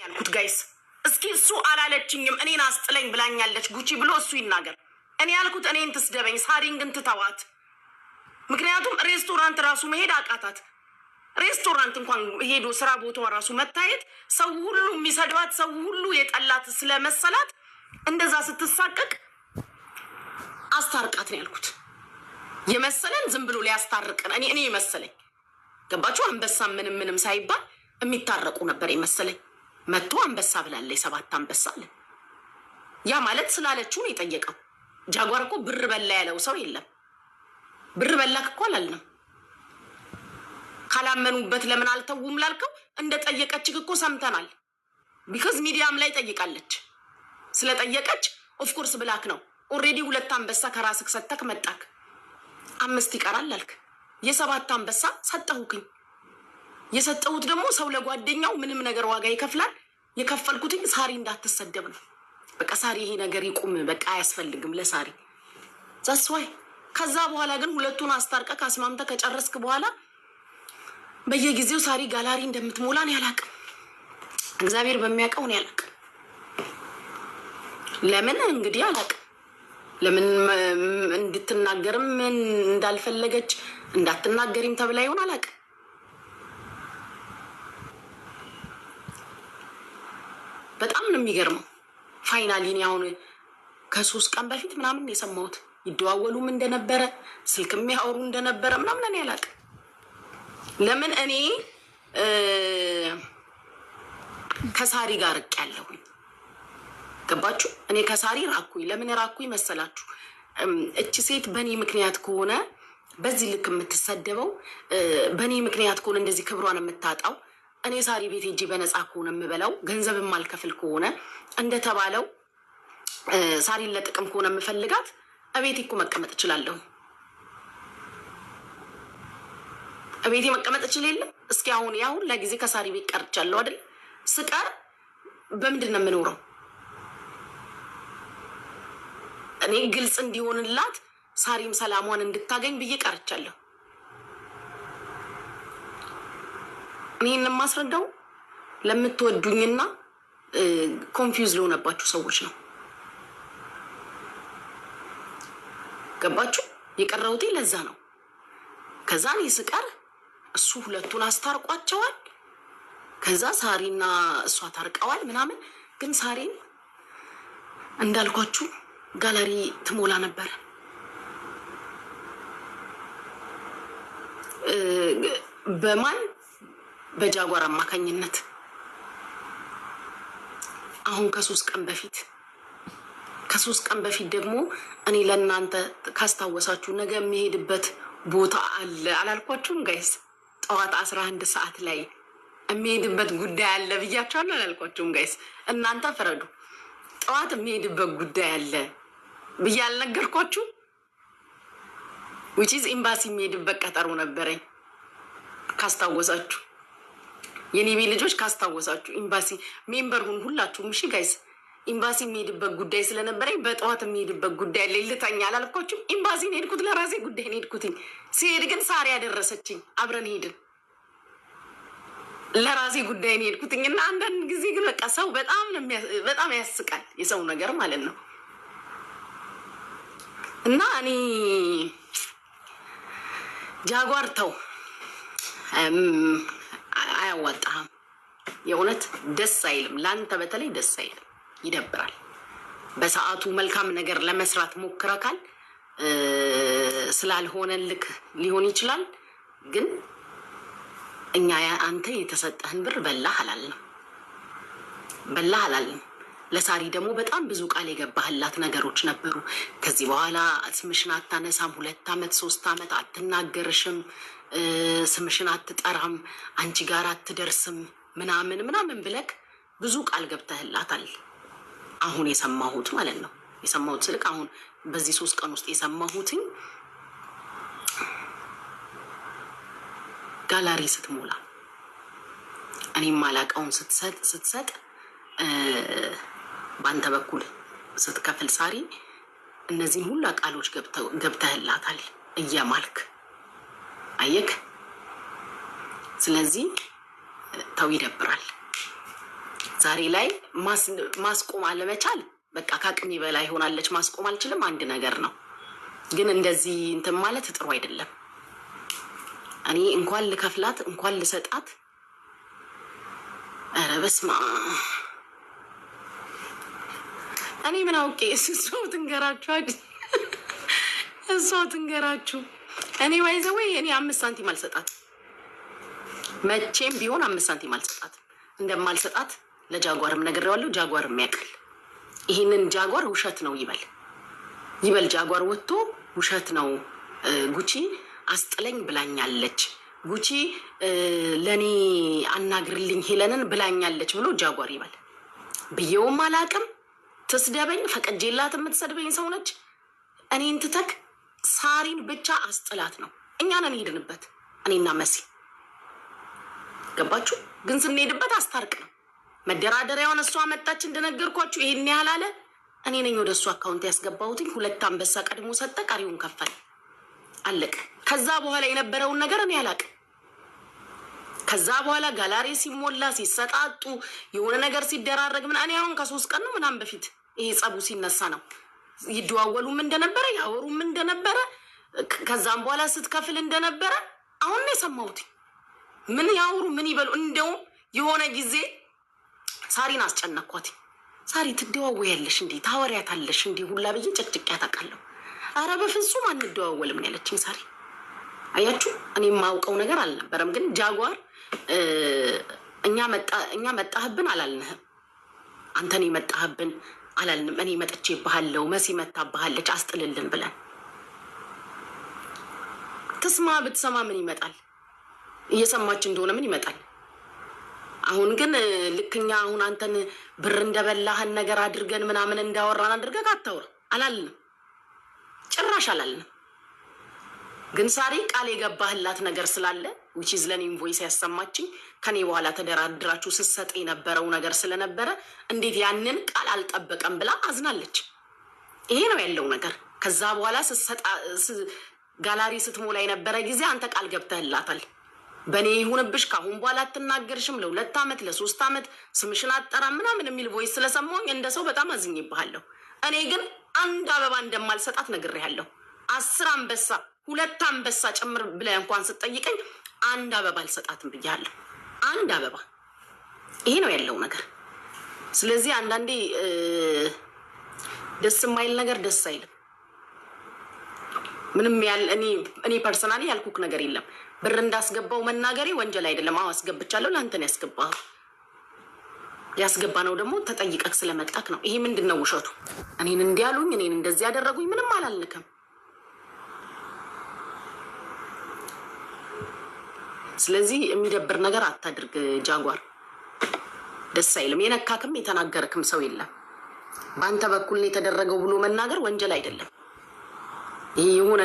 ያልኩት ጋይስ። እስኪ እሱ አላለችኝም እኔን አስጥለኝ ብላኛለች ጉቺ ብሎ እሱ ይናገር። እኔ ያልኩት እኔን ትስደበኝ፣ ሳሪን ግን ትተዋት። ምክንያቱም ሬስቶራንት ራሱ መሄድ አቃታት። ሬስቶራንት እንኳን ሄዶ ስራ ቦታዋ ራሱ መታየት ሰው ሁሉ የሚሰድባት ሰው ሁሉ የጠላት ስለመሰላት እንደዛ ስትሳቀቅ አስታርቃት ነው ያልኩት። የመሰለን ዝም ብሎ ሊያስታርቀን እኔ የመሰለኝ ገባችሁ? አንበሳ ምንም ሳይባል የሚታረቁ ነበር የመሰለኝ። መጥቶ አንበሳ ብላለች፣ 7 አንበሳ አለ። ያ ማለት ስላለችው ነው የጠየቀው። ጃጓር እኮ ብር በላ ያለው ሰው የለም። ብር በላክ እኮ አላልንም። ካላመኑበት ለምን አልተውም ላልከው እንደጠየቀችህ እኮ ሰምተናል። ቢካዝ ሚዲያም ላይ ጠይቃለች። ስለጠየቀች ኦፍኮርስ ብላክ ነው። ኦልሬዲ 2 አንበሳ ከራስክ ሰተክ መጣክ፣ 5 ይቀራል አልክ። የ7 አንበሳ ሰጠሁክኝ። የሰጠሁት ደግሞ ሰው ለጓደኛው ምንም ነገር ዋጋ ይከፍላል። የከፈልኩትኝ ሳሪ እንዳትሰደብ ነው። በቃ ሳሪ ይሄ ነገር ይቁም፣ በቃ አያስፈልግም ለሳሪ ዛስዋይ። ከዛ በኋላ ግን 2ቱን አስታርቀ ካስማምተ ከጨረስክ በኋላ በየጊዜው ሳሪ ጋላሪ እንደምትሞላን ያላቅም። እግዚአብሔር በሚያውቀው ነው ያላቅም። ለምን እንግዲህ አላቅም። ለምን እንድትናገርም እንዳልፈለገች እንዳትናገሪም ተብላ ይሆን አላቅም። በጣም ነው የሚገርመው። ፋይናሊ እኔ አሁን ከ3 ቀን በፊት ምናምን የሰማሁት ይደዋወሉም እንደነበረ ስልክ የሚያወሩ እንደነበረ ምናምን እኔ አላቅም። ለምን እኔ ከሳሪ ጋር ርቅ ያለሁኝ ገባችሁ? እኔ ከሳሪ ራኩኝ። ለምን ራኩኝ መሰላችሁ? እቺ ሴት በእኔ ምክንያት ከሆነ በዚህ ልክ የምትሰደበው፣ በእኔ ምክንያት ከሆነ እንደዚህ ክብሯን የምታጣው፣ እኔ ሳሪ ቤት ሄጄ በነፃ ከሆነ የምበላው፣ ገንዘብ የማልከፍል ከሆነ እንደተባለው ሳሪን ለጥቅም ከሆነ የምፈልጋት እቤቴ እኮ መቀመጥ እችላለሁ። እቤቴ መቀመጥ እችል የለም? እስኪ አሁን ለጊዜ ከሳሪ ቤት ቀርቻለሁ አይደል? ስቀር በምንድን ነው የምኖረው? እኔ ግልጽ እንዲሆንላት ሳሪም ሰላሟን እንድታገኝ ብዬ ቀርቻለሁ። እኔን የማስረዳው ለምትወዱኝና ኮንፊውዝ ለሆነባችሁ ሰዎች ነው። ገባችሁ? የቀረውቴ ለዛ ነው። ከዛ እኔ ስቀር እሱ 2ቱን አስታርቋቸዋል። ከዛ ሳሪና እሷ ታርቀዋል ምናምን። ግን ሳሪን እንዳልኳችሁ ጋለሪ ትሞላ ነበር። በማን በጃጓር አማካኝነት። አሁን ከ3 ቀን በፊት ደግሞ እኔ ለእናንተ ካስታወሳችሁ ነገ የሚሄድበት ቦታ አለ አላልኳችሁም ጋይስ? ጠዋት 11 ሰዓት ላይ የሚሄድበት ጉዳይ አለ ብያችኋለሁ አላልኳችሁም ጋይስ? እናንተ ፍረዱ። ጠዋት የሚሄድበት ጉዳይ አለ ብዬ አልነገርኳችሁ? ዊችዝ ኤምባሲ የሚሄድበት ቀጠሮ ነበረኝ ካስታወሳችሁ፣ የኔቤ ልጆች ካስታወሳችሁ፣ ኤምባሲ ሜምበር ሁን ሁላችሁም። እሺ ጋይስ፣ ኤምባሲ የሚሄድበት ጉዳይ ስለነበረኝ በጠዋት የሚሄድበት ጉዳይ ላይ ልተኛ አላልኳችሁም? ኤምባሲ ነው ሄድኩት፣ ለራሴ ጉዳይ ነው ሄድኩትኝ። ሲሄድ ግን ሳሪ ያደረሰችኝ፣ አብረን ሄድን። ለራሴ ጉዳይ ነው ሄድኩትኝ። እና አንዳንድ ጊዜ ግን በቃ ሰው በጣም ያስቃል፣ የሰው ነገር ማለት ነው። እና እኔ ጃጓር ተው፣ አያዋጣህም። የእውነት ደስ አይልም። ለአንተ በተለይ ደስ አይልም፣ ይደብራል። በሰዓቱ መልካም ነገር ለመስራት ሞክረካል፣ ስላልሆነልክ ሊሆን ይችላል። ግን እኛ አንተ የተሰጠህን ብር በላህ አላልንም። ለሳሪ ደግሞ በጣም ብዙ ቃል የገባህላት ነገሮች ነበሩ። ከዚህ በኋላ ስምሽን አታነሳም፣ 2 ዓመት 3 ዓመት አትናገርሽም፣ ስምሽን አትጠራም፣ አንቺ ጋር አትደርስም ምናምን ብለክ ብዙ ቃል ገብተህላታል። አሁን የሰማሁት ማለት ነው። የሰማሁት ስልክ አሁን በዚህ 3 ቀን ውስጥ የሰማሁትኝ ጋላሪ ስትሞላ እኔም ማላቀውን ስትሰጥ በአንተ በኩል ስትከፍል ሳሪ እነዚህን ሁላ ቃሎች ገብተህላታል እየማልክ አየክ። ስለዚህ ተው ይደብራል። ዛሬ ላይ ማስቆም አለመቻል በቃ ከአቅሜ በላይ ሆናለች። ማስቆም አልችልም አንድ ነገር ነው፣ ግን እንደዚህ እንትን ማለት ጥሩ አይደለም። እኔ እንኳን ልከፍላት እንኳን ልሰጣት፣ ኧረ በስመ አብ እኔ ምን አውቄ። እሷው ትንገራችሁ። እኔ ባይዘወይ እኔ 5 ሳንቲም አልሰጣት፣ መቼም ቢሆን 5 ሳንቲም አልሰጣት። እንደማልሰጣት ለጃጓርም ነግሬዋለሁ። ጃጓርም ያውቃል ይህንን። ጃጓር ውሸት ነው ይበል። ጃጓር ወጥቶ ውሸት ነው ጉቺ አስጥለኝ ብላኛለች፣ ጉቺ ለእኔ አናግርልኝ ሄለንን ብላኛለች ብሎ ጃጓር ይበል። ብዬውም አላቅም። ትስደበኝ፣ ፈቀጄላት የምትሰድበኝ ሰው ነች። እኔን ትተክ ሳሪን ብቻ አስጥላት ነው። እኛ ነን ሄድንበት፣ እኔና መሲ ገባችሁ። ግን ስንሄድበት አስታርቅ ነው። መደራደሪያውን እሷ መጣች እንደነገርኳችሁ። ይሄን ያህል አለ። እኔ ነኝ ወደ እሱ አካውንት ያስገባሁትኝ። 2 አንበሳ ቀድሞ ሰጠ፣ ቀሪውን ከፈል፣ አለቀ። ከዛ በኋላ የነበረውን ነገር እኔ አላቅም። ከዛ በኋላ ጋላሪ ሲሞላ ሲሰጣጡ የሆነ ነገር ሲደራረግ ምን እኔ አሁን ከ3 ቀን ነው ምናምን በፊት ይሄ ጸቡ ሲነሳ ነው ይደዋወሉም እንደነበረ ያወሩም እንደነበረ ከዛም በኋላ ስትከፍል እንደነበረ አሁን ነው የሰማሁት። ምን ያወሩ ምን ይበሉ። እንደውም የሆነ ጊዜ ሳሪን አስጨነኳት። ሳሪ ትደዋወያለሽ እንዴ ታወሪያታለሽ እንዴ ሁላ ብዬ ጨቅጭቄያት አውቃለሁ። ኧረ በፍጹም አንደዋወልም ነው ያለችኝ ሳሪ። አያችሁ እኔ የማውቀው ነገር አልነበረም። ግን ጃጓር እኛ መጣህብን አላልንህም፣ አንተን መጣህብን አላልንም። እኔ መጥቼብሃለሁ፣ መሲ መታብሃለች አስጥልልን ብለን ትስማ ብትሰማ ምን ይመጣል? እየሰማች እንደሆነ ምን ይመጣል? አሁን ግን ልክኛ አሁን አንተን ብር እንደበላህን ነገር አድርገን ምናምን እንዳወራን አድርገህ አታውራ አላልንም፣ ጭራሽ አላልንም። ግን ሳሪ ቃል የገባህላት ነገር ስላለ ዊችዝ ለኔ ኢንቮይስ ያሰማችኝ ከኔ በኋላ ተደራድራችሁ ስትሰጥ የነበረው ነገር ስለነበረ እንዴት ያንን ቃል አልጠበቀም ብላ አዝናለች። ይሄ ነው ያለው ነገር። ከዛ በኋላ ጋላሪ ስትሞላ የነበረ ጊዜ አንተ ቃል ገብተህላታል። በእኔ ይሁንብሽ ካሁን በኋላ አትናገርሽም፣ ለ2 ዓመት ለ3 ዓመት ስምሽን አጠራ ምናምን የሚል ቮይስ ስለሰማሁኝ እንደ ሰው በጣም አዝኜብሃለሁ። እኔ ግን አንድ አበባ እንደማልሰጣት ነግሬሃለሁ። 10 አንበሳ 2 አንበሳ ጨምር ብለህ እንኳን ስትጠይቀኝ አንድ አበባ አልሰጣትም ብያለሁ። አንድ አበባ። ይሄ ነው ያለው ነገር። ስለዚህ አንዳንዴ ደስ የማይል ነገር ደስ አይልም። ምንም እኔ ፐርሰናሊ ያልኩክ ነገር የለም። ብር እንዳስገባው መናገሬ ወንጀል አይደለም። አዎ አስገብቻለሁ። ለአንተን ያስገባ ነው ደግሞ ተጠይቀክ ስለመጣክ ነው። ይሄ ምንድን ነው ውሸቱ? እኔን እንዲያሉኝ እኔን እንደዚህ ያደረጉኝ ምንም አላልክም። ስለዚህ የሚደብር ነገር አታድርግ ጃጓር፣ ደስ አይልም። የነካክም የተናገረክም ሰው የለም። በአንተ በኩል የተደረገው ብሎ መናገር ወንጀል አይደለም። ይሄ የሆነ